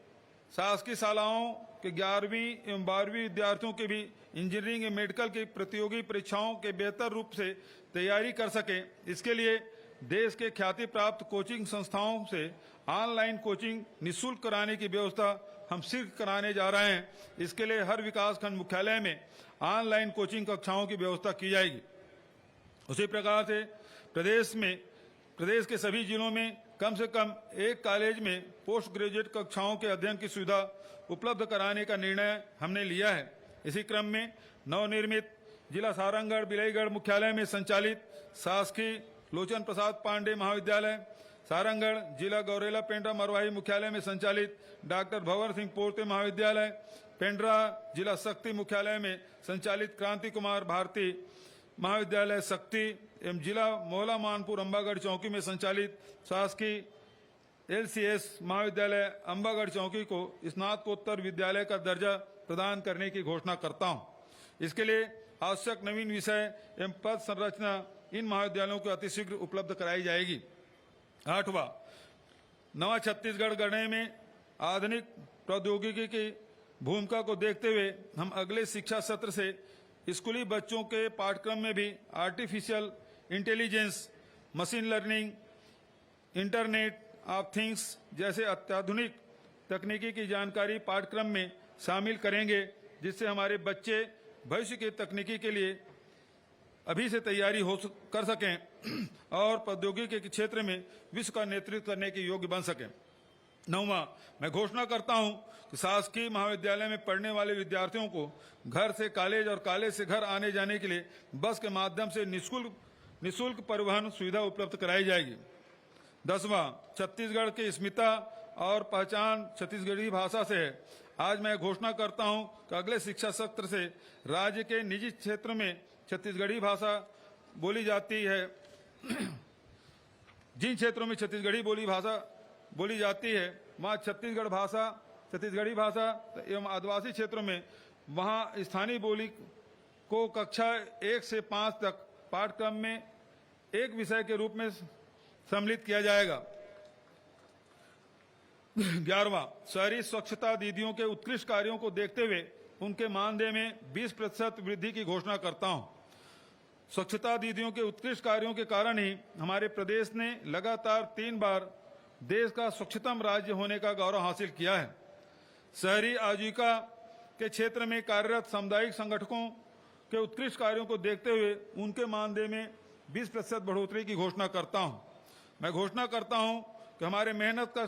शासकीय शालाओं के 11वीं एवं 12वीं विद्यार्थियों के भी इंजीनियरिंग एवं मेडिकल की प्रतियोगी परीक्षाओं के बेहतर रूप से तैयारी कर सके, इसके लिए देश के ख्याति प्राप्त कोचिंग संस्थाओं से ऑनलाइन कोचिंग निःशुल्क कराने की व्यवस्था हम शीघ्र कराने जा रहे हैं। इसके लिए हर विकासखंड मुख्यालय में ऑनलाइन कोचिंग कक्षाओं की व्यवस्था की जाएगी। उसी प्रकार से प्रदेश के सभी जिलों में कम से कम एक कॉलेज में पोस्ट ग्रेजुएट कक्षाओं के अध्ययन की सुविधा उपलब्ध कराने का निर्णय हमने लिया है। इसी क्रम में नवनिर्मित जिला सारंगढ़ बिलाईगढ़ मुख्यालय में संचालित शासकीय लोचन प्रसाद पांडे महाविद्यालय, सारंगढ़ जिला गौरेला पेंड्रा मरवाही मुख्यालय में संचालित डॉक्टर भंवर सिंह पोर्ते महाविद्यालय, पेंड्रा जिला शक्ति मुख्यालय में संचालित क्रांति कुमार भारती महाविद्यालय शक्ति एवं जिला मोहला मानपुर अंबागढ़ चौकी में संचालित शासकीय LCS महाविद्यालय अंबागढ़ चौकी को स्नातकोत्तर विद्यालय का दर्जा प्रदान करने की घोषणा करता हूं। इसके लिए आवश्यक नवीन विषय एवं पद संरचना इन महाविद्यालयों को अतिशीघ्र उपलब्ध कराई जाएगी। 8वां, नवा छत्तीसगढ़ गढ़ने में आधुनिक प्रौद्योगिकी की भूमिका को देखते हुए हम अगले शिक्षा सत्र से स्कूली बच्चों के पाठ्यक्रम में भी artificial intelligence, machine learning, internet of things जैसे अत्याधुनिक तकनीकी की जानकारी पाठ्यक्रम में शामिल करेंगे, जिससे हमारे बच्चे भविष्य के तकनीकी के लिए अभी से तैयारी कर सकें और प्रौद्योगिकी के क्षेत्र में विश्व का नेतृत्व करने के योग्य बन सकें। 9वां, मैं घोषणा करता हूं कि शासकीय महाविद्यालय में पढ़ने वाले विद्यार्थियों को घर से कॉलेज और कॉलेज से घर आने जाने के लिए बस के माध्यम से निःशुल्क परिवहन सुविधा उपलब्ध कराई जाएगी। 10वां, छत्तीसगढ़ की अस्मिता और पहचान छत्तीसगढ़ी भाषा से है। आज मैं घोषणा करता हूं कि अगले शिक्षा सत्र से राज्य के निजी क्षेत्र में छत्तीसगढ़ी भाषा बोली जाती है, जिन क्षेत्रों में छत्तीसगढ़ी भाषा बोली जाती है वहाँ छत्तीसगढ़ी भाषा एवं आदिवासी क्षेत्रों में वहाँ स्थानीय बोली को कक्षा 1 से 5 तक पाठ्यक्रम में एक विषय के रूप में सम्मिलित किया जाएगा। 11वां, शहरी स्वच्छता दीदियों के उत्कृष्ट कार्यों को देखते हुए उनके मानदेय में 20% वृद्धि की घोषणा करता हूं। स्वच्छता दीदियों के उत्कृष्ट कार्यों के कारण ही हमारे प्रदेश ने लगातार 3 बार देश का स्वच्छतम राज्य होने का गौरव हासिल किया है। शहरी आजीविका के क्षेत्र में कार्यरत सामुदायिक संगठनों के उत्कृष्ट कार्यों को देखते हुए उनके मानदेय में 20% बढ़ोतरी की घोषणा करता हूं। मैं घोषणा करता हूं कि हमारे मेहनत का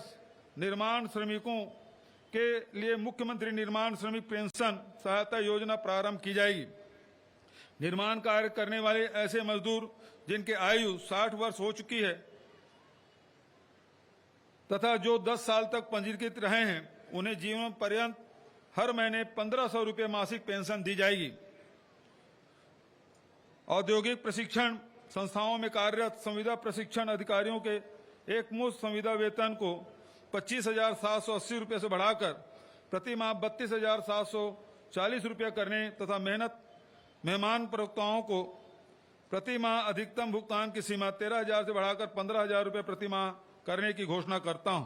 निर्माण श्रमिकों के लिए मुख्यमंत्री निर्माण श्रमिक पेंशन सहायता योजना प्रारंभ की जाएगी। निर्माण कार्य करने वाले ऐसे मजदूर जिनकी आयु 60 वर्ष हो चुकी है तथा जो 10 साल तक पंजीकृत रहे हैं, उन्हें जीवन पर्यंत हर महीने 1500 रुपये मासिक पेंशन दी जाएगी। औद्योगिक प्रशिक्षण संस्थाओं में कार्यरत संविदा प्रशिक्षण अधिकारियों के एक मुश्त संविदा वेतन को 25,780 रुपये से बढ़ाकर प्रति माह 32,740 रुपये करने तथा मेहमान प्रवक्ताओं को प्रति माह अधिकतम भुगतान की सीमा 13,000 से बढ़ाकर 15,000 रुपये प्रति माह करने की घोषणा करता हूं।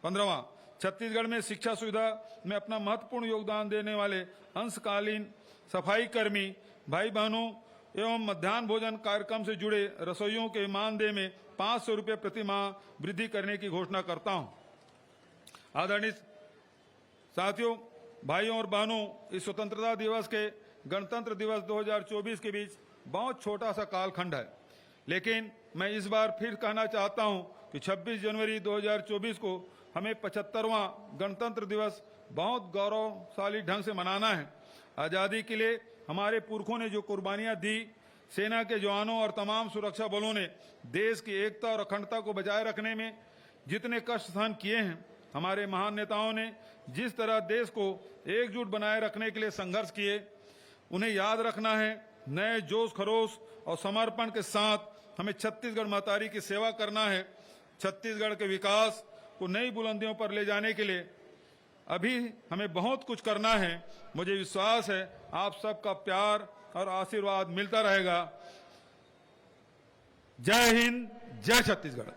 15वां, छत्तीसगढ़ में शिक्षा सुविधा में अपना महत्वपूर्ण योगदान देने वाले अंशकालीन सफाई कर्मी भाई बहनों एवं मध्याह्न भोजन कार्यक्रम से जुड़े रसोइयों के मानदेय में 500 रुपये प्रति माह वृद्धि करने की घोषणा करता हूं। आदरणीय साथियों, भाइयों और बहनों, इस स्वतंत्रता दिवस के गणतंत्र दिवस 2024 के बीच बहुत छोटा सा कालखंड है, लेकिन मैं इस बार फिर कहना चाहता हूं कि 26 जनवरी 2024 को हमें 75वां गणतंत्र दिवस बहुत गौरवशाली ढंग से मनाना है। आज़ादी के लिए हमारे पुरखों ने जो कुर्बानियां दी, सेना के जवानों और तमाम सुरक्षा बलों ने देश की एकता और अखंडता को बचाए रखने में जितने कष्ट सहन किए हैं, हमारे महान नेताओं ने जिस तरह देश को एकजुट बनाए रखने के लिए संघर्ष किए, उन्हें याद रखना है। नए जोश खरोश और समर्पण के साथ हमें छत्तीसगढ़ महतारी की सेवा करना है। छत्तीसगढ़ के विकास को नई बुलंदियों पर ले जाने के लिए अभी हमें बहुत कुछ करना है। मुझे विश्वास है आप सबका प्यार और आशीर्वाद मिलता रहेगा। जय हिंद, जय छत्तीसगढ़।